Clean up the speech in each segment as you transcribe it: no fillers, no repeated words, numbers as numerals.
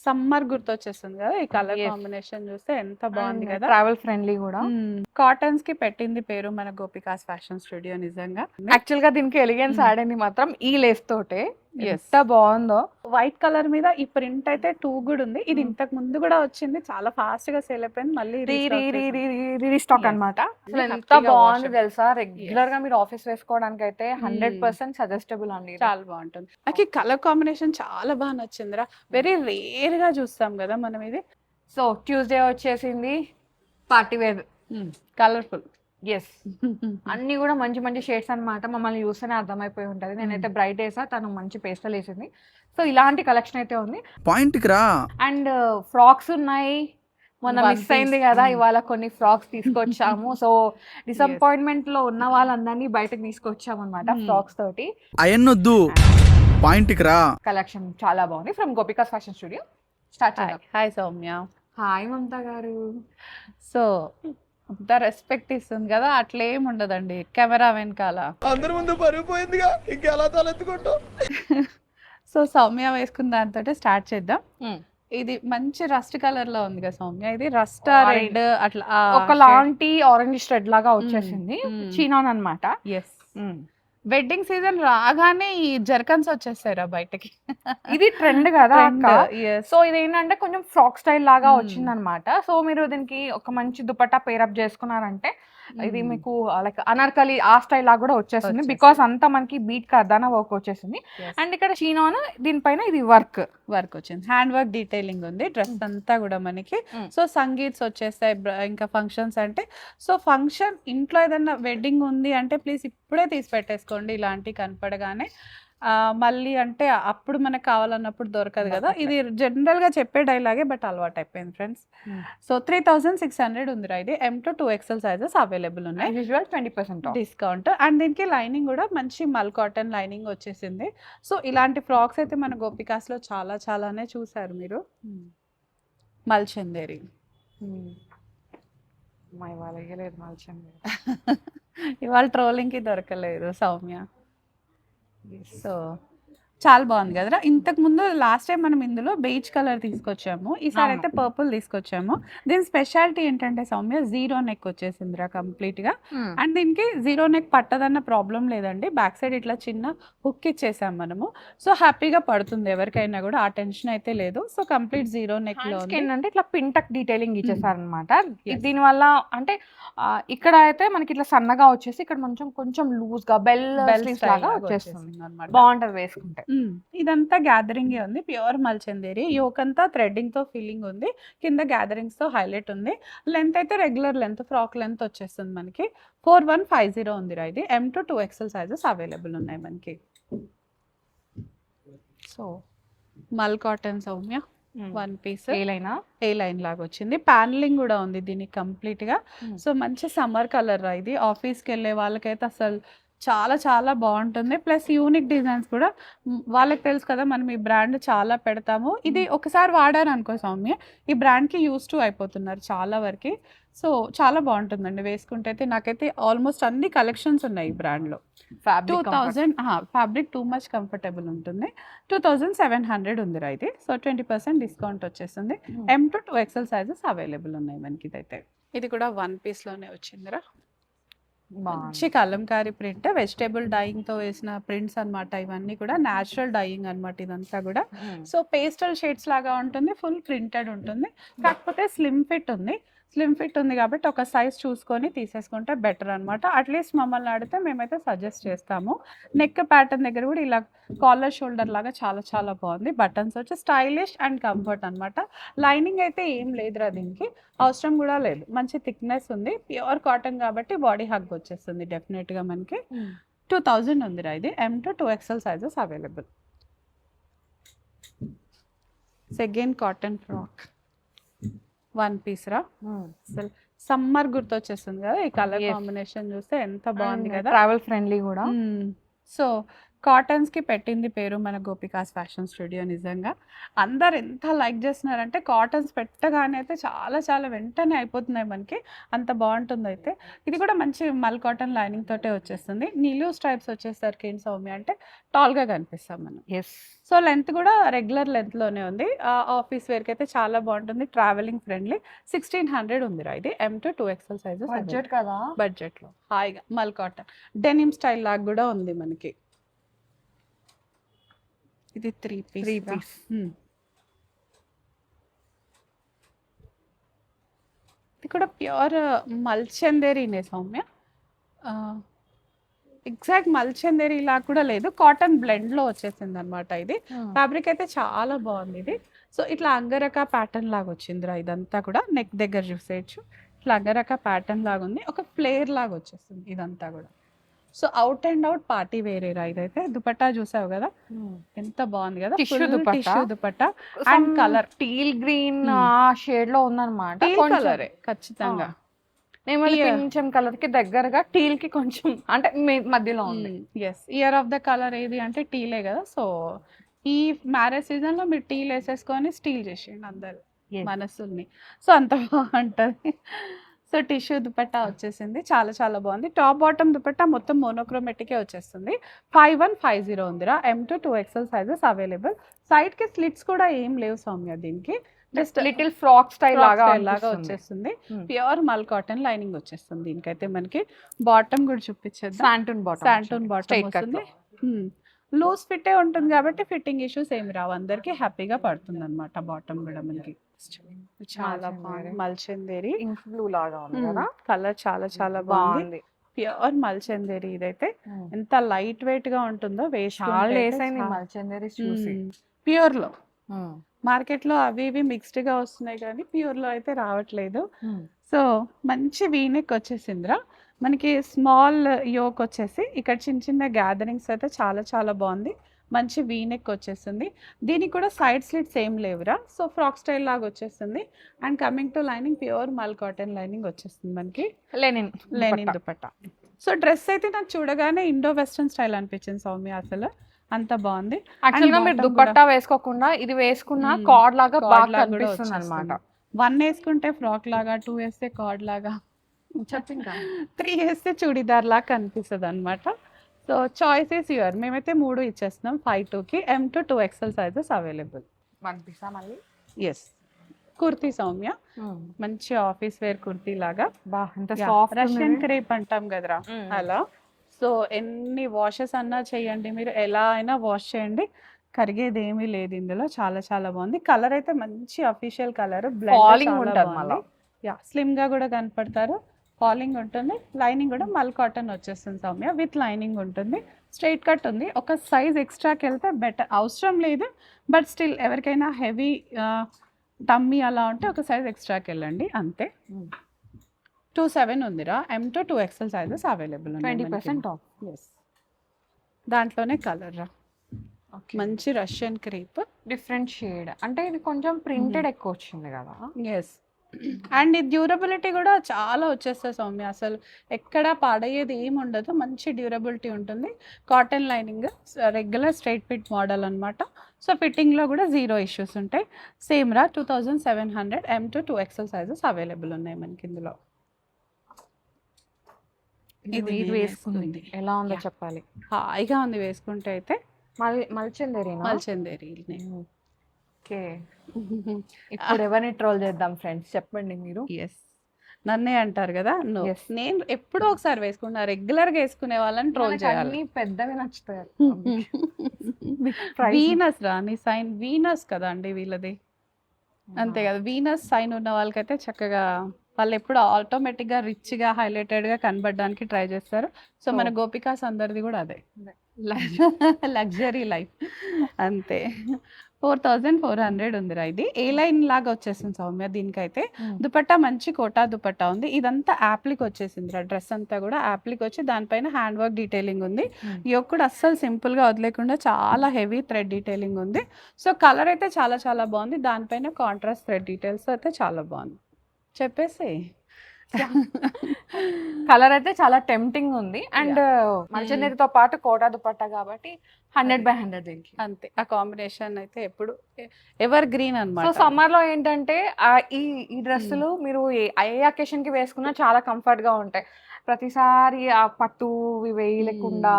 Summer గుర్తొచ్చేస్తుంది కదా ఈ colour Yes. Combination చూస్తే ఎంత బాగుంది కదా. ట్రావెల్ ఫ్రెండ్లీ కూడా. కాటన్స్ కి పెట్టింది పేరు మన గోపికాస్ ఫ్యాషన్ స్టూడియో నిజంగా. యాక్చువల్ గా దీనికి ఎలిగెన్స్ యాడ్ అయింది మాత్రం ఈ లేస్ తోటే. Yes. ఎంత బాగుందో. వైట్ కలర్ మీద ఈ ప్రింట్ అయితే టూ కూడా ఉంది. ఇది ఇంతకు ముందు కూడా వచ్చింది, చాలా ఫాస్ట్ గా సేల్ అయిపోయింది. మళ్ళీ రీస్టాక్ Yes. అన్నమాట. అసలు ఎంత హ్యాపీగా బాగుంది washable. తెలుసా, రెగ్యులర్ గా మీరు ఆఫీస్ వేసుకోవడానికి అయితే 100% సజెస్టబుల్ అండి. చాలా బాగుంటుంది. నాకు ఈ కలర్ కాంబినేషన్ చాలా బాగా నచ్చిందిరా. వెరీ రేర్ గా చూస్తాం కదా మనం ఇది. సో ట్యూస్డే వచ్చేసింది పార్టీ వేర్. కలర్ఫుల్. ఎస్, అన్ని కూడా మంచి మంచి షేడ్స్ అన్నమాట. మమ్మల్ని చూస్తేనే అర్థమైపోయి ఉంటది. నేనైతే బ్రైట్ వేసా, తను మంచి పేస్టల్ వేసింది. సో ఇలాంటి కలెక్షన్ అయితే ఉంది. పాయింట్ కి రా. అండ్ ఫ్రాక్స్ ఉన్నాయి. మొన్న One మిస్ అయింది piece. కదా, ఇవాళ కొన్ని ఫ్రాక్స్ తీసుకొచ్చాము. సో డిసప్పాయింట్మెంట్ లో ఉన్న వాళ్ళందరినీ బయటకు తీసుకొచ్చాము అనమాట ఫ్రాక్స్ తోటి. అయన్నొద్దు, పాయింట్ కి రా. కలెక్షన్ చాలా బాగుంది from gopikas fashion studio. Start చేద్దాం. హాయ్ సౌమ్య. హాయ్ మమతా గారు. సో అంత రెస్పెక్ట్ ఇస్తుంది కదా, అట్లేం ఉండదండి కెమెరా వెనకాల. అందరి ముందు పరుగు పోయిందిగా, ఇంకెలా తలెత్తుకుంటావు. సో సౌమ్య వేసుకున్న దాంతో స్టార్ట్ చేద్దాం. ఇది మంచి రస్ట్ కలర్ లో ఉంది కదా సౌమ్య, ఇది రస్ట్ రెడ్ అట్లా ఒకలాంటి ఆరెంజ్ రెడ్ లాగా వచ్చేసింది. చీనాన్ అన్నమాట. ఎస్, వెడ్డింగ్ సీజన్ రాగానే ఈ జర్కన్స్ వచ్చేస్తారా బయటకి. ఇది ట్రెండ్ కదా అక్క. Yes. సో ఇది ఏంటంటే కొంచెం ఫ్రాక్ స్టైల్ లాగా వచ్చింది అనమాట. సో మీరు దీనికి ఒక మంచి దుపట్టా పేరప్ చేసుకున్నారంటే ఇది మీకు లైక్ అనార్కలి ఆ స్టైల్ లాగా కూడా వచ్చేస్తుంది. బికాస్ అంతా మనకి బీట్ కర్దానా వర్క్ వచ్చేసింది. అండ్ ఇక్కడ చీనాన్, దీనిపైన ఇది వర్క్ వచ్చింది, హ్యాండ్ వర్క్ డీటెయిలింగ్ ఉంది డ్రెస్ అంతా కూడా మనకి. సో సంగీత్స్ వచ్చేస్తాయి, ఇంకా ఫంక్షన్స్ అంటే. సో ఫంక్షన్ ఇంట్లో ఏదైనా వెడ్డింగ్ ఉంది అంటే ప్లీజ్ ఇప్పుడే తీసి పెట్టేసుకోండి ఇలాంటి కనపడగానే. మళ్ళీ అంటే అప్పుడు మనకు కావాలన్నప్పుడు దొరకదు కదా. ఇది జనరల్ గా చెప్పే డైలాగే, బట్ అలవాటు అయిపోయింది ఫ్రెండ్స్. సో 3600 ఉందిరా. ఇది M to 2XL sizes available ఉన్నాయి. 20% డిస్కౌంట్. అండ్ దీనికి లైనింగ్ కూడా మంచి మల్ కాటన్ లైనింగ్ వచ్చేసింది. సో ఇలాంటి ఫ్రాక్స్ అయితే మన గోపికాస్ లో చాలా చాలానే చూసారు మీరు. మల్ చందేరి ఇవాళ ట్రోలింగ్ కి దొరకలేదు సౌమ్య. సో చాలా బాగుంది కదరా. ఇంతకు ముందు లాస్ట్ టైం మనం ఇందులో బేజ్ కలర్ తీసుకొచ్చాము, ఈసారి అయితే పర్పుల్ తీసుకొచ్చాము. దీని స్పెషాలిటీ ఏంటంటే సౌమ్య, జీరో నెక్ వచ్చేసిందిరా కంప్లీట్ గా. అండ్ దీనికి జీరో నెక్ పట్టదన్న ప్రాబ్లం లేదండి. బ్యాక్ సైడ్ ఇట్లా చిన్న హుక్ ఇచ్చేసాం మనము. సో హ్యాపీగా పడుతుంది ఎవరికైనా కూడా, ఆ టెన్షన్ అయితే లేదు. సో కంప్లీట్ జీరో నెక్ లో ఏంటంటే ఇట్లా పింటక్ డీటెయిలింగ్ ఇచ్చేసారనమాట. దీని వల్ల అంటే ఇక్కడ అయితే మనకి ఇట్లా సన్నగా వచ్చేసి ఇక్కడ కొంచెం లూజ్ గా బెల్ లాగా వచ్చేస్తుంది అనమాట. బాగుంటది వేసుకుంటే. ఇదంతా గ్యాదరింగ్ ఉంది, ప్యూర్ మల్చందేరి. యోక్ అంతా థ్రెడ్డింగ్ తో ఫిల్లింగ్ ఉంది, కింద గ్యాదరింగ్స్ తో హైలైట్ ఉంది. లెంత్ అయితే రెగ్యులర్ లెంత్, ఫ్రాక్ లెంత్ వచ్చేస్తుంది మనకి. 4150 ఉందిరా. ఇది M to 2XL sizes available ఉన్నాయి మనకి. సో మల్ కాటన్ సౌమ్య, వన్ పీస్ ఏ లైన్ లాగా వచ్చింది. ప్యానలింగ్ కూడా ఉంది దీనికి కంప్లీట్ గా. సో మంచి సమ్మర్ కలర్ రా ఇది. ఆఫీస్కి వెళ్ళే వాళ్ళకైతే అసలు చాలా చాలా బాగుంటుంది. ప్లస్ యూనిక్ డిజైన్స్ కూడా. వాళ్ళకి తెలుసు కదా మనం ఈ బ్రాండ్ చాలా పెడతాము. ఇది ఒకసారి వాడారు అనుకో సౌమ్య, ఈ బ్రాండ్కి యూస్ టు అయిపోతున్నారు చాలా వరకు. సో చాలా బాగుంటుందండి వేసుకుంటే అయితే. నాకైతే ఆల్మోస్ట్ అన్ని కలెక్షన్స్ ఉన్నాయి ఈ బ్రాండ్లో. 2000 ఫ్యాబ్రిక్ టూ మచ్ కంఫర్టబుల్ ఉంటుంది. 2700 ఉందిరా ఇది. సో 20% డిస్కౌంట్ వచ్చేస్తుంది. M to 2XL sizes available ఉన్నాయి మనకి. ఇదైతే ఇది కూడా వన్ పీస్ లోనే వచ్చిందిరా. మంచి కలంకారీ ప్రింట్, వెజిటేబుల్ డైయింగ్ తో వేసిన ప్రింట్స్ అన్నమాట. ఇవన్నీ కూడా న్యాచురల్ డైయింగ్ అన్నమాట ఇదంతా కూడా. సో పేస్టల్ షేడ్స్ లాగా ఉంటుంది, ఫుల్ ప్రింటెడ్ ఉంటుంది. కాకపోతే స్లిమ్ ఫిట్ ఉంది కాబట్టి ఒక సైజ్ చూసుకొని తీసేసుకుంటే బెటర్ అనమాట. అట్లీస్ట్ మమ్మల్ని అడిగితే మేమైతే సజెస్ట్ చేస్తాము. నెక్ ప్యాటర్న్ దగ్గర కూడా ఇలా కాలర్ షోల్డర్ లాగా చాలా చాలా బాగుంది. బటన్స్ వచ్చి స్టైలిష్ అండ్ కంఫర్ట్ అనమాట. లైనింగ్ అయితే ఏం లేదురా దీనికి, అవసరం కూడా లేదు. మంచి థిక్నెస్ ఉంది, ప్యూర్ కాటన్ కాబట్టి బాడీ హగ్ వచ్చేస్తుంది డెఫినెట్ గా మనకి. 2000 ఉందిరా ఇది. M to 2XL sizes available. Second cotton frock, one piece రా. అసలు సమ్మర్ గుర్తొచ్చేస్తుంది కదా ఈ కలర్ కాంబినేషన్ చూస్తే ఎంత బాగుంది కదా. ట్రావెల్ ఫ్రెండ్లీ కూడా. సో కాటన్స్కి పెట్టింది పేరు మన గోపికాస్ ఫ్యాషన్ స్టూడియో. నిజంగా అందరు ఎంత లైక్ చేస్తున్నారంటే కాటన్స్ పెట్టగానే అయితే చాలా చాలా వెంటనే అయిపోతున్నాయి మనకి, అంత బాగుంటుంది. అయితే ఇది కూడా మంచి మల్ కాటన్ లైనింగ్ తోటే వచ్చేస్తుంది. నిలువు స్ట్రైప్స్ వచ్చేసరికి ఏంటి సౌమ్య అంటే టాల్గా కనిపిస్తాం మనం. ఎస్. సో లెంత్ కూడా రెగ్యులర్ లెంత్లోనే ఉంది. ఆఫీస్ వేర్కి అయితే చాలా బాగుంటుంది, ట్రావెలింగ్ ఫ్రెండ్లీ. 1600 ఉందిరా ఇది. M to 2XL sizes budget కదా. బడ్జెట్లో హాయిగా మల్ కాటన్ డెనిమ్ స్టైల్ లాగా కూడా ఉంది మనకి. ఇది 3 పీస్. ఇది కూడా ప్యూర్ మల్చందేరీనే సౌమ్య. ఎగ్జాక్ట్ మల్చందేరీ లాగా కూడా లేదు, కాటన్ బ్లెండ్లో వచ్చేసింది అనమాట. ఇది ఫ్యాబ్రిక్ అయితే చాలా బాగుంది ఇది. సో ఇట్లా అంగరక ప్యాటర్న్ లాగా వచ్చిందిరా ఇదంతా కూడా. నెక్ దగ్గర చూసేయచ్చు, ఇట్లా అంగరక ప్యాటర్న్ లాగా ఉంది, ఒక ఫ్లేర్ లాగా వచ్చేస్తుంది ఇదంతా కూడా. So out and out party వేరేరా ఇదైతే. దుపట్టా చూసావు కదా ఎంత బాగుంది కదా, tissue dupatta and colour teal green shade లో ఉందన్నమాట. కలరే ఖచ్చితంగా. కొంచెం కలర్ కి దగ్గరగా టీల్ కి కొంచెం అంటే మధ్యలో ఉంది. Yes, year of the colour ఏది అంటే టీలే కదా. సో ఈ మ్యారేజ్ సీజన్ లో మీరు టీల్ వేసేసుకొని స్టీల్ చేసేయండి అందరు మనసుల్ని. సో అంత బాగుంటది. సో టిష్యూ దుపట్టా వచ్చేసింది, చాలా చాలా బాగుంది. టాప్ బాటమ్ దుపట్టా మొత్తం మోనోక్రోమెటికే వచ్చేస్తుంది. 5150 ఉందిరా. M to 2XL sizes available. Side కి స్లిట్స్ కూడా ఏం లేవు సౌమ్య, దీనికి జస్ట్ లిటిల్ ఫ్రాక్ స్టైల్ లాగా వచ్చేస్తుంది. ప్యూర్ మల్ కాటన్ లైనింగ్ వచ్చేస్తుంది దీనికైతే. మనకి బాటమ్ కూడా చూపించేద్దాం. శాంటూన్ బాటమ్ వస్తుంది. లూజ్ ఫిట్టే ఉంటుంది కాబట్టి ఫిట్టింగ్ ఇష్యూస్ ఏమి రావు, అందరికి హ్యాపీగా పడుతుంది అనమాట. బాటమ్ కూడా మనకి చాలా బాగుంది. మల్చందేరి బ్లూ లాగా ఉంది కదా, కలర్ చాలా చాలా బాగుంది. ప్యూర్ మల్చందేరి ఇదైతే. ఎంత లైట్ వెయిట్ గా ఉంటుందో మల్చందేరి చూసి. ప్యూర్ లో మార్కెట్ లో అవి ఇవి మిక్స్డ్ గా వస్తున్నాయి కానీ ప్యూర్ లో అయితే రావట్లేదు. సో మంచి వీనెక్ వచ్చేసిందిరా మనకి. స్మాల్ యోక్ వచ్చేసి ఇక్కడ చిన్న చిన్న గ్యాదరింగ్స్ అయితే చాలా చాలా బాగుంది. మంచి వీనెక్ వచ్చేస్తుంది. దీనికి కూడా సైడ్ స్లిట్స్ ఏం లేవురా. సో ఫ్రాక్ స్టైల్ లాగా వచ్చేస్తుంది. And coming to lining pure మల్ కాటన్ లైనింగ్ వచ్చేస్తుంది మనకి. లెనిన్ దుపట్టా. సో డ్రెస్ అయితే నాకు చూడగానే ఇండో వెస్ట్రన్ స్టైల్ అనిపించింది సౌమ్య, అసలు అంత బాగుంది. యాక్చువల్గా మీరు దుపట్టా వేసుకోకుండా ఇది వేసుకున్న కార్డ్ లాగా బాగా కనిపిస్తుంది అన్నమాట. 1 వేసుకుంటే ఫ్రాక్ లాగా, 2 వేస్తే కార్డ్ లాగా, 3 వేస్తే చూడీదార్ లాగా కనిపిస్తుంది అనమాట. So choice is your. మేమైతే 3 ఇచ్చేస్తున్నాం 5-2కి. M to 2XL sizes available. Yes, kurti Soumya, మంచి ఆఫీస్ వేర్ కుర్తీ లాగా. రష్యన్ క్రేప్ అంటాం కదరా అలా. సో ఎన్ని వాషెస్ అన్నా చేయండి మీరు, ఎలా అయినా వాష్ చేయండి, కరిగేది ఏమీ లేదు ఇందులో. చాలా చాలా బాగుంది. కలర్ అయితే మంచి అఫీషియల్ కలర్, స్లిమ్ గా కూడా కనపడతారు. ఫాలింగ్ ఉంటుంది. లైనింగ్ కూడా మల్ కాటన్ వచ్చేస్తుంది సౌమ్య, విత్ లైనింగ్ ఉంటుంది. స్ట్రైట్ కట్ ఉంది. ఒక సైజ్ ఎక్స్ట్రాకి వెళ్తే బెటర్, అవసరం లేదు బట్ స్టిల్ ఎవరికైనా హెవీ టమ్మీ అలా ఉంటే ఒక సైజ్ ఎక్స్ట్రాకి వెళ్ళండి అంతే. 27 ఉందిరా. M to 2XL sizes available. 20% off. Yes, దాంట్లోనే కలర్ రా మంచి రష్యన్ క్రేప్, డిఫరెంట్ షేడ్. అంటే ఇది కొంచెం ప్రింటెడ్ ఎక్కువ వచ్చింది కదా. ఎస్, అండ్ ఈ డ్యూరబిలిటీ కూడా చాలా వచ్చేస్తుంది సౌమ్య, అసలు ఎక్కడ పాడయ్యేది ఏమి ఉండదు, మంచి డ్యూరబిలిటీ ఉంటుంది. Cotton lining, regular straight fit model అనమాట. సో ఫిట్టింగ్లో కూడా 0 ఇష్యూస్ ఉంటాయి. సేమ్ రా 2700. M to 2XL sizes available ఉన్నాయి మనకి ఇందులో. ఇది వేసుకుంది ఎలా ఉందో చెప్పాలి. హాయిగా ఉంది వేసుకుంటే అయితే. మల్చందేరి. ఓకే, ఇప్పుడు ఎవరిని ట్రోల్ చేద్దాం ఫ్రెండ్స్, చెప్పండి మీరు. ఎస్, నన్నే అంటారు కదా. నేను ఎప్పుడో ఒకసారి వేసుకున్నా, రెగ్యులర్ గా వేసుకునే వాళ్ళని ట్రోల్ చేయాలి. పెద్దవి నచ్చుతాయి. వీనస్ రా, నీ సైన్ వీనస్ కదా అండి వీళ్ళది, అంతే కదా. వీనస్ సైన్ ఉన్న వాళ్ళకైతే చక్కగా వాళ్ళు ఎప్పుడు ఆటోమేటిక్ గా రిచ్ గా హైలైటెడ్ గా కనబడడానికి ట్రై చేస్తారు. సో మన గోపికాస్ అందరిది కూడా అదే, లగ్జరీ లైఫ్ అంతే. 4400 ఉందిరా ఇది. ఏ లైన్ లాగా వచ్చేసింది సౌమ్య దీనికైతే. దుపట్టా మంచి కోటా దుపట్టా ఉంది. ఇదంతా యాప్లిక్ వచ్చేసిందిరా, డ్రెస్ అంతా కూడా యాప్లిక్ వచ్చి దానిపైన హ్యాండ్ వర్క్ డీటెయిలింగ్ ఉంది. యోక్ కూడా అస్సలు సింపుల్ గా వదిలేకుండా చాలా హెవీ థ్రెడ్ డీటెయిలింగ్ ఉంది. సో కలర్ అయితే చాలా చాలా బాగుంది. దానిపైన కాంట్రాస్ట్ థ్రెడ్ డీటెయిల్స్ అయితే చాలా బాగుంది. చెప్పేసి కలర్ అయితే చాలా టెంప్టింగ్ ఉంది. అండ్ మంచినీరుతో పాటు కోటా దుపట్టా కాబట్టి 100/100 దీనికి. అంతే, ఆ కాంబినేషన్ అయితే ఎప్పుడు ఎవర్ గ్రీన్ సో అన్నమాట. సమ్మర్ లో ఏంటంటే ఈ ఈ డ్రెస్సులు మీరు ఏ అకేషన్ కి వేసుకున్నా చాలా కంఫర్ట్ గా ఉంటాయి. ప్రతిసారి ఆ పట్టు వేయలేకుండా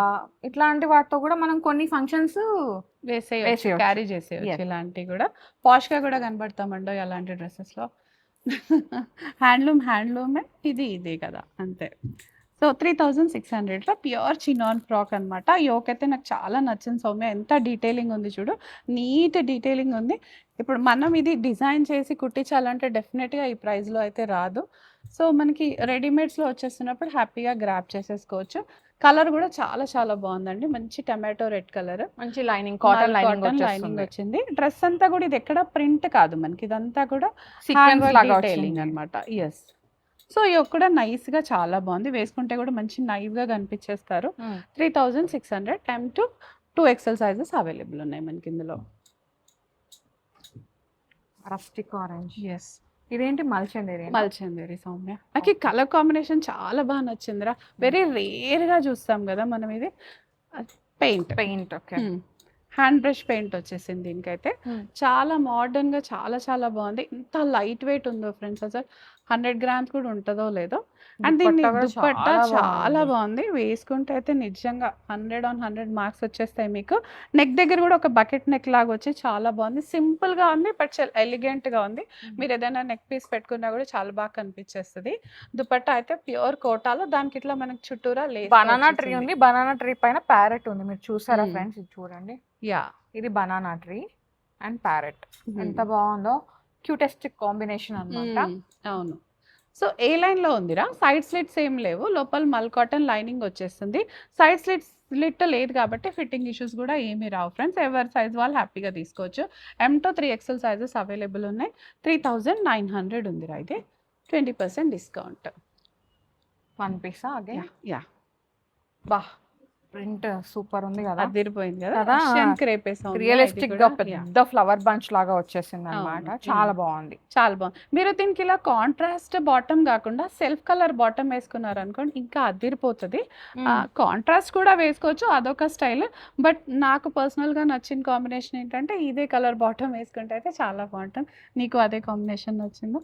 ఇట్లాంటి వాటితో కూడా మనం కొన్ని ఫంక్షన్స్ వేసేయచ్చు, క్యారీ చేసేయచ్చు. ఇలాంటివి కూడా పాష్ గా కూడా కనబడతామండో అలాంటి డ్రెస్సెస్ లో. హ్యాండ్లూమే ఇది కదా, అంతే. సో 3600లో ప్యూర్ చినాన్ ఫ్రాక్ అనమాట. యోక్ అయితే నాకు చాలా నచ్చింది సౌమ్య, ఎంత డీటెయిలింగ్ ఉంది చూడు, నీట్ డీటెయిలింగ్ ఉంది. ఇప్పుడు మనం ఇది డిజైన్ చేసి కుట్టించాలంటే డెఫినెట్గా ఈ ప్రైస్లో అయితే రాదు. సో మనకి రెడీమేడ్స్లో వచ్చేస్తున్నప్పుడు హ్యాపీగా గ్రాప్ చేసేసుకోవచ్చు. కలర్ కూడా చాలా చాలా బాగుందండి, మంచి టమాటో రెడ్ కలర్, మంచి లైనింగ్ కాటన్ లైనింగ్ వచ్చింది. డ్రెస్ అంతా కూడా ఇది ఎక్కడ ప్రింట్ కాదు మనకి, ఇదంతా కూడా సీక్వెన్స్ లాగా డీటెయిలింగ్ అనమాట. ఎస్. సో ఇవి కూడా నైస్ గా చాలా బాగుంది, వేసుకుంటే కూడా మంచి నైవ్ గా కనిపించేస్తారు. 3600 M to 2XL sizes available ఉన్నాయి మనకి ఇందులో. Rustic orange. ఎస్. ఇదేంటి మల్చందేరి? మల్చందేరి సౌమ్య. నాకు ఈ కలర్ కాంబినేషన్ చాలా బాగా నచ్చిందిరా. వెరీ రేర్ గా చూస్తాం కదా మనం ఇది. Paint okay. Hand brush paint వచ్చేసింది దీనికైతే. చాలా మోడర్న్ గా చాలా చాలా బాగుంది. ఎంత లైట్ వెయిట్ ఉందో ఫ్రెండ్స్, అసలు 100 grams కూడా ఉంటుందో లేదో. అండ్ దీని దుపట్టా చాలా బాగుంది, వేసుకుంటే అయితే నిజంగా 100/100 మార్క్స్ వచ్చేస్తాయి మీకు. నెక్ దగ్గర కూడా ఒక బకెట్ నెక్ లాగా వచ్చి చాలా బాగుంది, సింపుల్ గా ఉంది బట్ చాలా ఎలిగెంట్ గా ఉంది. మీరు ఏదైనా నెక్ పీస్ పెట్టుకున్నా కూడా చాలా బాగా కనిపించేస్తుంది. దుపట్టా అయితే ప్యూర్ కోటాలో, దానికి ఇట్లా మనకి చుట్టూరా బనానా ట్రీ ఉంది. బనానా ట్రీ పైన ప్యారెట్ ఉంది, మీరు చూసారా ఫ్రెండ్స్? ఇది చూడండి. యా, ఇది బనానా ట్రీ అండ్ ప్యారెట్, ఎంత బాగుందో. క్యూటెస్ట్ కాంబినేషన్ అన్నమాట. అవును. సో ఏ లైన్ లో ఉందిరా, సైడ్ స్లిట్స్ ఏం లేవు, లోపల మల్ కాటన్ లైనింగ్ వచ్చేస్తుంది. సైడ్ స్లిట్ లేదు కాబట్టి ఫిట్టింగ్ ఇష్యూస్ కూడా ఏమీ రావు ఫ్రెండ్స్. ఎవరి సైజ్ వాళ్ళు హ్యాపీగా తీసుకోవచ్చు. M to 3XL sizes available ఉన్నాయి. 3900 ఉందిరా ఇది, 20% డిస్కౌంట్. వన్ పీసా అదే? యా. బా, ప్రింట్ సూపర్ ఉంది కదా, అదిరిపోయింది కదా. రియలిస్టిక్ గా పెద్ద ఫ్లవర్ బంచ్ లాగా వచ్చేసింది అన్నమాట. చాలా బాగుంది, చాలా బాగుంది. మీరు దీనికి ఇలా కాంట్రాస్ట్ బాటమ్ కాకుండా సెల్ఫ్ కలర్ బాటమ్ వేసుకున్నారు అనుకోండి, ఇంకా అదిరిపోతుంది. కాంట్రాస్ట్ కూడా వేసుకోవచ్చు, అదొక స్టైల్. బట్ నాకు పర్సనల్ గా నచ్చిన కాంబినేషన్ ఏంటంటే ఇదే కలర్ బాటమ్ వేసుకుంటే అయితే చాలా బాగుంటుంది. నీకు అదే కాంబినేషన్ నచ్చిందో?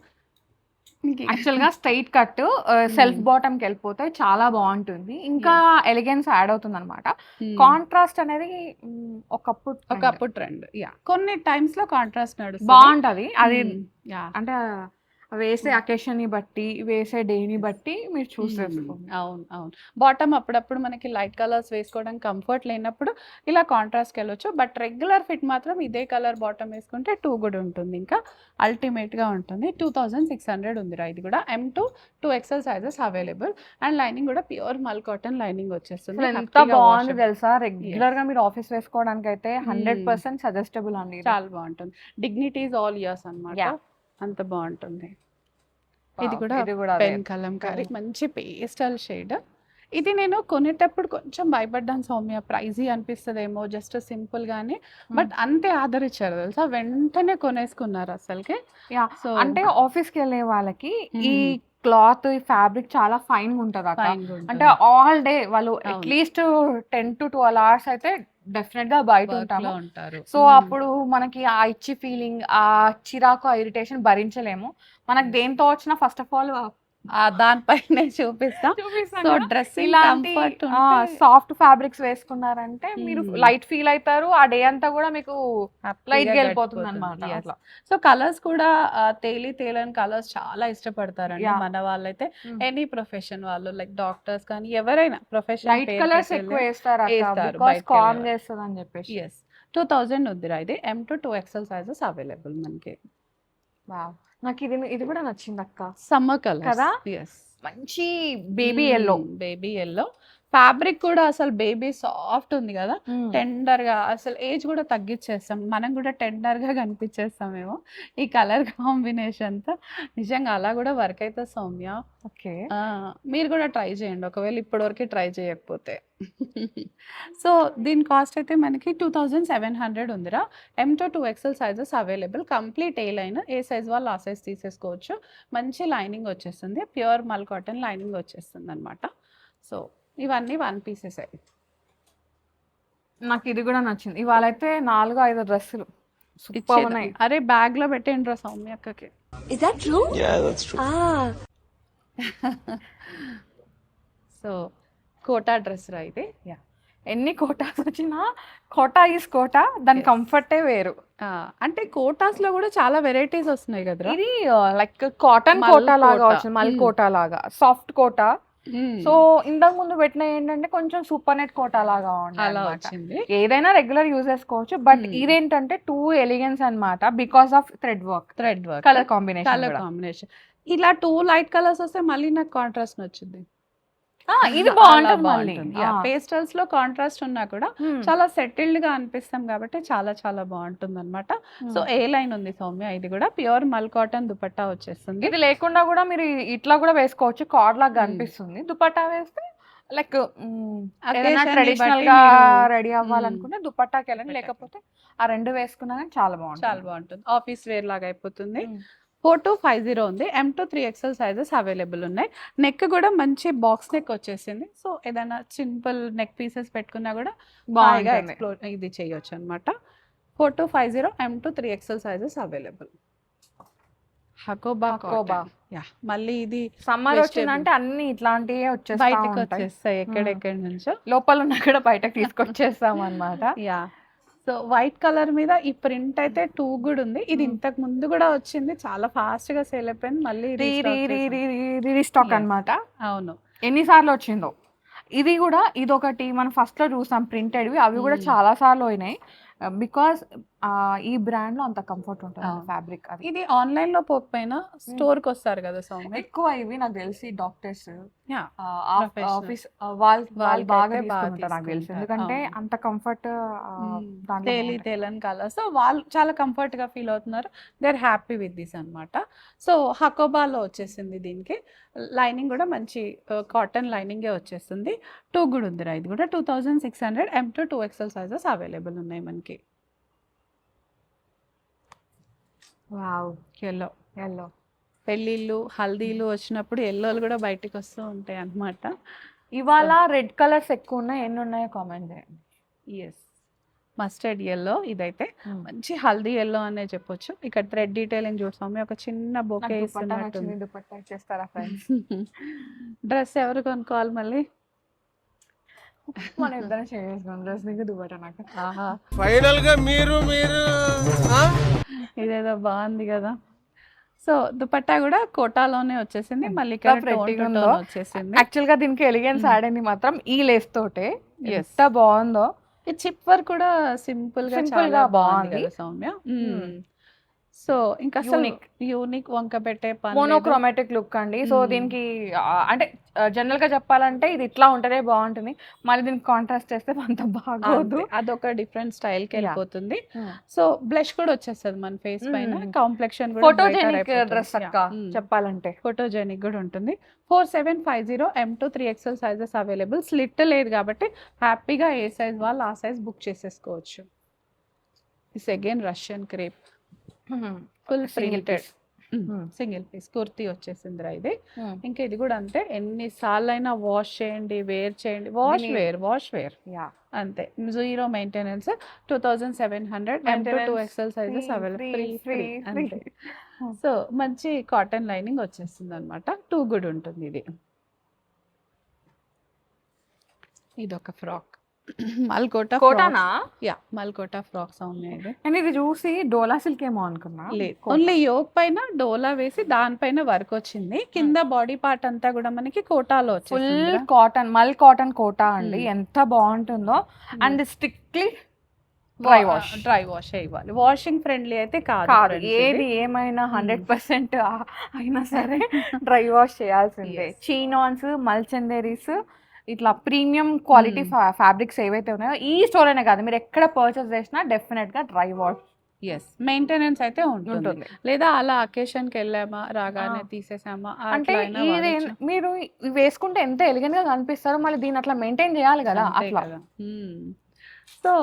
యాక్చువల్ గా స్ట్రైట్ కట్ సెల్ఫ్ బాటమ్ కి వెళ్ళిపోతే చాలా బాగుంటుంది, ఇంకా ఎలిగెన్స్ యాడ్ అవుతుంది అనమాట. కాంట్రాస్ట్ అనేది ఒకప్పుడు ట్రెండ్. యా, కొన్ని టైమ్స్ లో కాంట్రాస్ట్ నడుస్తుంది, బాగుంటది అది. అంటే వేసే అకేషన్ ని బట్టి, వేసే డేని బట్టి మీరు చూస్ చేసుకోండి. అవును. బాటమ్ అప్పుడప్పుడు మనకి లైట్ కలర్స్ వేసుకోవడానికి కంఫర్ట్ లేనప్పుడు ఇలా కాంట్రాస్ట్కి వెళ్ళొచ్చు. బట్ రెగ్యులర్ ఫిట్ మాత్రం ఇదే కలర్ బాటమ్ వేసుకుంటే 2 కూడా ఉంటుంది, ఇంకా అల్టిమేట్గా ఉంటుంది. 2600 ఉందిరా ఇది కూడా. M to 2XL sizes available. And lining కూడా ప్యూర్ మల్ కాటన్ లైనింగ్ వచ్చేస్తుంది. ఎంత బాగుంది తెలుసా, రెగ్యులర్ గా మీరు ఆఫీస్ వేసుకోవడానికి అయితే 100% సజెస్టబుల్ అండి. చాలా బాగుంటుంది, డిగ్నిటీ ఈజ్ ఆల్ ఇయర్స్ అన్నమాట, అంత బాగుంటుంది. ఇది కూడా పెన్ కలంకారీ, మంచి పేస్టల్ షేడ్. ఇది నేను కొనేటప్పుడు కొంచెం భయపడ్డాను సౌమ్య, ప్రైజీ అనిపిస్తుందేమో జస్ట్ సింపుల్ గానే, బట్ అంతే ఆదరించారు తెలుసా, వెంటనే కొనేసుకున్నారు అసలుకి. సో అంటే ఆఫీస్ కి వెళ్ళే వాళ్ళకి ఈ క్లాత్, ఈ ఫ్యాబ్రిక్ చాలా ఫైన్ ఉంటది అక్క. అంటే ఆల్ డే వాళ్ళు అట్లీస్ట్ 10 to 12 hours అయితే డెఫినెట్ గా బయట ఉంటారు. సో అప్పుడు మనకి ఆ ఇచ్చి ఫీలింగ్, ఆ చిరాకు, ఆ ఇరిటేషన్ భరించలేము. మనకు దేంతో వచ్చినా ఫస్ట్ ఆఫ్ ఆల్ దానిపైనే చూపిస్తాం. So dressing comfort, soft fabrics వేసుకున్నారంటే మీరు లైట్ ఫీల్ అవుతారు, ఆ డే అంతా కూడా మీకు లైట్ గా వెళ్ళిపోతుంది అన్నమాట. సో కలర్స్ కూడా తేలని కలర్స్ చాలా ఇష్టపడతారండి మన వాళ్ళైతే. ఎనీ ప్రొఫెషన్ వాళ్ళు, లైక్ డాక్టర్స్ కానీ ఎవరైనా ప్రొఫెషన్, లైట్ కలర్స్ ఎక్కువ వేస్తారు కామ్ చేస్తుంది అని చెప్పేసి. 2000 వద్దురా ఇది. M to 2XL sizes available మనకి. నాకు ఇది కూడా నచ్చింది అక్క, సమ్మర్ కలర్ కదా. మంచి బేబీ ఎల్లో, ఫ్యాబ్రిక్ కూడా అసలు బేబీ సాఫ్ట్ ఉంది కదా, టెండర్ గా అసలు ఏజ్ కూడా తగ్గించేస్తాం, మనం కూడా టెండర్ గా కనిపించేస్తామేమో ఈ కలర్ కాంబినేషన్ తో. నిజంగా అలా కూడా వర్క్ అయితే సౌమ్య. ఓకే, మీరు కూడా ట్రై చేయండి ఒకవేళ ఇప్పటివరకు ట్రై చేయకపోతే. సో దీని కాస్ట్ అయితే మనకి 2700 ఉందిరా. M to 2XL sizes available, complete A line, A size వాళ్ళు ఆ సైజ్ తీసేసుకోవచ్చు. మంచి లైనింగ్ వచ్చేస్తుంది, ప్యూర్ మల్ కాటన్ లైనింగ్ వచ్చేస్తుంది అనమాట. సో ఇవన్నీ 1 పీసెస్. నాకు ఇది కూడా నచ్చింది. ఇవాళ అయితే 4-5 డ్రెస్సులు సూపర్ ఉన్నాయి. అరే బ్యాగ్ లో పెట్టండి రా సౌమ్య అక్కకి. Is that true? Yeah, that's true. Ah. So Kota dress రా ఇది. ఎన్ని కోటాస్ వచ్చినా కోటా ఈస్ కోటా, దాని కంఫర్టే వేరు. అంటే కోటాస్ లో కూడా చాలా వెరైటీస్ వస్తున్నాయి కదరా. ఇది లైక్ కాటన్ మల్ కోటా లాగా కోటా. వచ్చింది, మల్ కోటా లాగా సాఫ్ట్ కోటా. సో ఇంతకు ముందు పెట్టిన ఏంటంటే కొంచెం సూపర్ నెట్ కోటా లాగా అలా ఉండే. వచ్చింది. ఏదైనా రెగ్యులర్ యూజ్ చేసుకోవచ్చు, బట్ ఇదేంటంటే టూ ఎలిగెన్స్ అన్నమాట because of thread work, thread work, colour combination. Colour combination. ఇలా 2 లైట్ కలర్స్ వస్తే మళ్ళీ నాకు కాంట్రాస్ట్ నచ్చింది. ఇది బాగుంటుంది మళ్ళీ. పేస్టల్స్ లో కాంట్రాస్ట్ ఉన్నా కూడా చాలా సెటిల్డ్ గా అనిపిస్తాం కాబట్టి చాలా చాలా బాగుంటుంది అనమాట. సో ఏ లైన్ ఉంది సౌమ్య, ఇది కూడా ప్యూర్ మల్ కాటన్ దుపట్టా వచ్చేస్తుంది. ఇది లేకుండా కూడా మీరు ఇట్లా కూడా వేసుకోవచ్చు, కార్డ్ లాగా అనిపిస్తుంది. దుపట్టా వేస్తే లైక్ ఏదైనా Occasion ని ట్రెడిషనల్ బట్టి గా మీరు- రెడీ అవ్వాలనుకుంటే దుపట్టాకి వెళ్ళండి, లేకపోతే ఆ 2 వేసుకున్నా కానీ చాలా బాగుంటుంది. చాలా బాగుంటుంది, ఆఫీస్ వేర్ లాగా అయిపోతుంది. 4250 ఉంది. M to 3XL sizes available ఉన్నాయి. నెక్ కూడా మంచి బాక్స్ నెక్ వచ్చేసింది. సో ఏదైనా సింపుల్ నెక్ పీసెస్ పెట్టుకున్నా కూడా బాగా బాగుంటుంది. ఎక్స్ప్లోర్ ఇది చేయొచ్చు అనమాట. 4250 M to 3XL sizes available. Hakoba Hakoba. Yeah, మళ్ళీ ఇది సమ్మర్ Vegetable. వచ్చిందంటే అన్ని ఇట్లాంటివే వచ్చేస్తా బయటకు ఉంటాయి. వచ్చేస్తాయి ఎక్కడెక్కడి నుంచో. లోపల ఉన్న కూడా బయటకు తీసుకొచ్చేస్తాం అన్నమాట. యా, సో వైట్ కలర్ మీద ఈ ప్రింట్ అయితే 2 కూడా ఉంది. ఇది ఇంతకు ముందు కూడా వచ్చింది, చాలా ఫాస్ట్ గా సేల్ అయిపోయింది. మళ్ళీ రీస్టాక్ Yes. అన్నమాట. అవును, ఎన్నిసార్లు వచ్చిందో. ఇది కూడా ఇదొకటి మనం ఫస్ట్ లో చూసాం ప్రింటెడ్వి, అవి కూడా చాలా సార్లు అయినాయి. బికాస్ ఈ బ్రాండ్ లో అంత కంఫర్ట్ ఉంటుంది అవును. ఫ్యాబ్రిక్. అది ఇది ఆన్లైన్ లో పోకపోయినా స్టోర్ కి వస్తారు కదా సౌమ్య. ఎక్కువ ఇవి నాకు తెలిసి డాక్టర్స్ యా, ఆఫీస్ వాళ్ళు వాళ్ళకైతే బాగా బాగా తీసుకుంటారు నాకు తెలిసి, తీసుకుంటారు. ఎందుకంటే అవును. అంత కంఫర్ట్ తేలని కలర్. సో వాళ్ళు చాలా కంఫర్ట్ గా ఫీల్ అవుతున్నారు. They are happy with this అన్నమాట. సో హకోబాలో వచ్చేసింది. దీనికి లైనింగ్ కూడా మంచి కాటన్ లైనింగే వచ్చేస్తుంది. 2 కూడా ఉందిరా. ఇది కూడా 2600 M to 2XL sizes available ఉన్నాయి మనకి. Wow, yellow yellow. పెళ్ళిళ్ళు హల్దీలు వచ్చినప్పుడు ఎల్లోలు కూడా బయటికి వస్తూ ఉంటాయి అన్నమాట. ఇవాళ రెడ్ కలర్స్ ఎక్కువ ఉన్నాయి, ఎన్ని ఉన్నాయో కామెంట్ చేయండి. ఎస్, మస్టర్డ్ ఎల్లో ఇదైతే మంచి హల్దీ ఎల్లో అనే చెప్పొచ్చు. ఇక్కడ థ్రెడ్ డీటెయిలింగ్ చూస్తాము, ఒక చిన్న బొకే ఇస్తున్నట్టు. దుపట్టా చేస్తారా ఫ్రెండ్స్? డ్రెస్ ఎవరు కొనుక్కోవాలి మళ్ళీ? మనం ఇద్దరం షేర్ చేసుకున్నాం డ్రెస్, నీకు దుపట్టా నాకు. ఆహా, ఫైనల్ గా మీరు ఇదేదో బాగుంది కదా. సో దుపట్టా కూడా కోటాలోనే వచ్చేసింది. మళ్ళీ ఇక్కడ pretty tone to ఉందో. tone వచ్చేసింది. యాక్చువల్ గా దీనికి ఎలిగెన్స్ యాడ్ అయింది మాత్రం ఈ లేస్ తోటే. ఎంత బాగుందో. ఈ చిప్ వర్క్ కూడా సింపుల్ గా Simple చాలా గా బాగుంది బాగుంది. కదా సౌమ్య. సో ఇంకా అసలు Unique. యూనిక్ వంక పెట్టే పని లేదు. మోనోక్రోమాటిక్ లుక్ అండి. సో దీనికి అంటే జనరల్ గా చెప్పాలంటే ఇది ఇట్లా ఉంటేనే బాగుంటుంది, మళ్ళీ దీనికి కాంట్రాస్ట్ చేస్తే అంత బాగోదు. అంతే, అదొక డిఫరెంట్ స్టైల్ కి Yeah. వెళ్ళిపోతుంది. సో బ్లష్ కూడా వచ్చేస్తుంది మన ఫేస్ పైన. కాంప్లెక్షన్ కూడా ఫోటోజెనిక్ డ్రెస్ అక్క చెప్పాలంటే. ఫోటోజెనిక్ కూడా ఉంటుంది. 4750 M to 3XL sizes available. Slit లేదు కాబట్టి హ్యాపీగా ఏ సైజ్ వాళ్ళు ఆ సైజ్ బుక్ చేసేసుకోవచ్చు. Is again Russian crepe, full printed single piece kurti వచ్చేసిందిరా ఇది. ఇంకా ఇది కూడా అంతే, ఎన్నిసార్లు అయినా వాష్ చేయండి, వేర్ చేయండి, వాష్ వేర్ అంతే, 0 maintenance. 2700 M to 2XL sizes available, free అంతే. సో మంచి కాటన్ లైనింగ్ వచ్చేస్తుంది అనమాట. 2 కూడా ఉంటుంది ఇది. ఇదొక ఫ్రాక్, కోటానా? యా, మల్కోటా ఫ్రాక్స్ ఉన్నాయి ఇది. నేను ఇది చూసి డోలా సిల్క్ ఏమో అనుకున్నా. లేదు, ఓన్లీ యోక్ పైన డోలా వేసి దానిపైన వర్క్ వచ్చింది. కింద బాడీ పార్ట్ అంతా కూడా మనకి కోటాలో ఫుల్ వచ్చింది. కాటన్, మల్ కాటన్ కోటా అండి. ఎంత బాగుంటుందో. అండ్ స్ట్రిక్ట్లీ డ్రై వాష్ ఇవ్వాలి. వాషింగ్ ఫ్రెండ్లీ అయితే కాదు కాదు, friends ఇది. ఏది ఏమైనా 100% అయినా సరే డ్రై వాష్ చేయాల్సిందే. చీనాన్స్, మల్చందేరీస్ ఇట్లా ప్రీమియం క్వాలిటీ ఫ్యాబ్రిక్స్ ఏవైతే ఉన్నాయో ఈ స్టోర్ అనే కాదు, మీరు ఎక్కడ పర్చేస్ చేసినా డెఫినెట్ గా డ్రై వాష్ ఎస్ మెయింటెనెన్స్ అయితే ఉంటుంది. ఉంటుంది. లేదా అలా అకేషన్ కి వెళ్ళామా రాగానే తీసేసామా అంటే అట్లా అయినా ఇది వాడొచ్చు. మీరు ఇవి వేసుకుంటే ఎంత ఎలిగెంట్ గా కనిపిస్తారో, మళ్ళీ దీన్ని అట్లా మెయింటైన్ చేయాలి కదా అంతే అట్లా. కదా. సో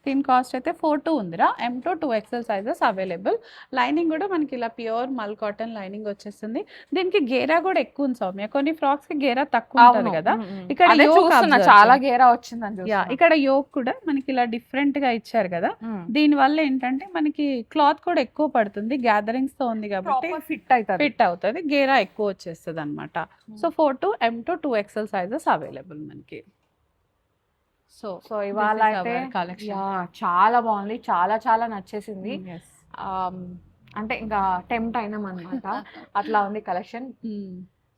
దీని కాస్ట్ అయితే 4-2 ఉందిరా. M2 2XL sizes available. Lining కూడా మనకి ఇలా ప్యూర్ మల్ కాటన్ లైనింగ్ వచ్చేస్తుంది. దీనికి గేరా కూడా ఎక్కువ ఉంది సౌమ్య. కొన్ని ఫ్రాక్స్ కి గేరా తక్కువ ఉంటుంది అవును. కదా. ఉమ్, ఉమ్. ఇక్కడ అదే yoke చూస్తున్నా, observe చాలా చేయండి. గేరా వచ్చిందని యా చూస్తున్నా. ఇక్కడ యోక్ కూడా మనకి ఇలా డిఫరెంట్ గా ఇచ్చారు కదా. దీని వల్ల ఏంటంటే మనకి క్లాత్ కూడా ఎక్కువ పడుతుంది, గ్యాదరింగ్స్ తో ఉంది కాబట్టి ప్రాపర్ ఫిట్ అవుతుంది. ఫిట్ అవుతుంది, గేరా ఎక్కువ వచ్చేస్తుంది అనమాట. So 4-2 M2 2XL sizes available మనకి. సో సో ఇవాళ అయితే కలెక్షన్ యా చాలా బాగుంది, చాలా చాలా నచ్చేసింది. అంటే ఇంకా టెంప్ట్ అయినాం అనమాట, అట్లా ఉంది కలెక్షన్.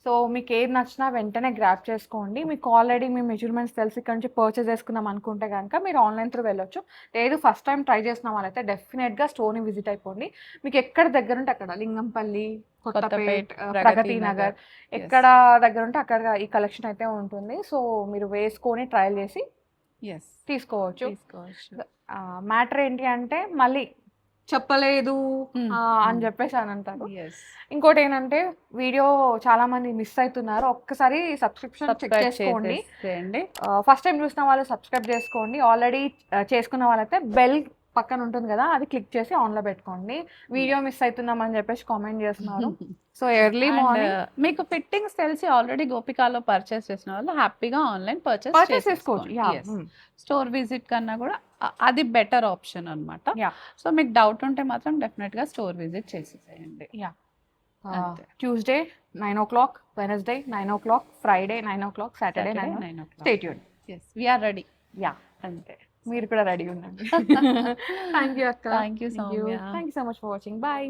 సో మీకు ఏది నచ్చినా వెంటనే గ్రాప్ చేసుకోండి. మీకు ఆల్రెడీ మీ మెజర్మెంట్స్ తెలిసి ఇక్కడ నుంచి పర్చేస్ చేసుకుందాం అనుకుంటే కనుక మీరు ఆన్లైన్ త్రూ వెళ్ళొచ్చు. లేదు ఫస్ట్ టైం ట్రై చేసిన వాళ్ళైతే డెఫినెట్గా స్టోర్ని విజిట్ అయిపోండి. మీకు ఎక్కడ దగ్గర ఉంటే అక్కడ, లింగంపల్లి, కొత్తపేట్, ప్రగతి నగర్, ఎక్కడ దగ్గర ఉంటే అక్కడ ఈ కలెక్షన్ అయితే ఉంటుంది. సో మీరు వేసుకొని ట్రయల్ చేసి తీసుకోవచ్చు. మ్యాటర్ ఏంటి అంటే మళ్ళీ చెప్పలేదు అని చెప్పేసి అని అంటారు. ఇంకోటి ఏంటంటే వీడియో చాలా మంది మిస్ అవుతున్నారు, ఒక్కసారి సబ్స్క్రిప్షన్ చెక్ చేసుకోండి. ఫస్ట్ టైం చూసిన వాళ్ళు సబ్స్క్రైబ్ చేసుకోండి. ఆల్రెడీ చేసుకున్న వాళ్ళైతే బెల్ పక్కన ఉంటుంది కదా, అది క్లిక్ చేసి ఆన్లో పెట్టుకోండి. వీడియో మిస్ అవుతున్నాం అని చెప్పేసి కామెంట్ చేస్తున్నారు. సో ఎర్లీ మార్నింగ్ మీకు ఫిట్టింగ్స్ తెలిసి ఆల్రెడీ గోపికాలో పర్చేస్ చేసిన వాళ్ళు హ్యాపీగా ఆన్లైన్ పర్చేస్ చేసుకోవచ్చు. స్టోర్ విజిట్ కన్నా కూడా అది బెటర్ ఆప్షన్ అనమాట. సో మీకు డౌట్ ఉంటే మాత్రం డెఫినెట్ గా స్టోర్ విజిట్ చేసేసేయండి. Tuesday 9 o'clock, Wednesday 9 o'clock, Friday 9 o'clock, Saturday 9 o'clock. Stay tuned. We are ready. అంతే, మీరు కూడా రెడీ ఉండండి. థ్యాంక్ యూ అక్క. Thank you so much. Thank you so much for watching. Bye.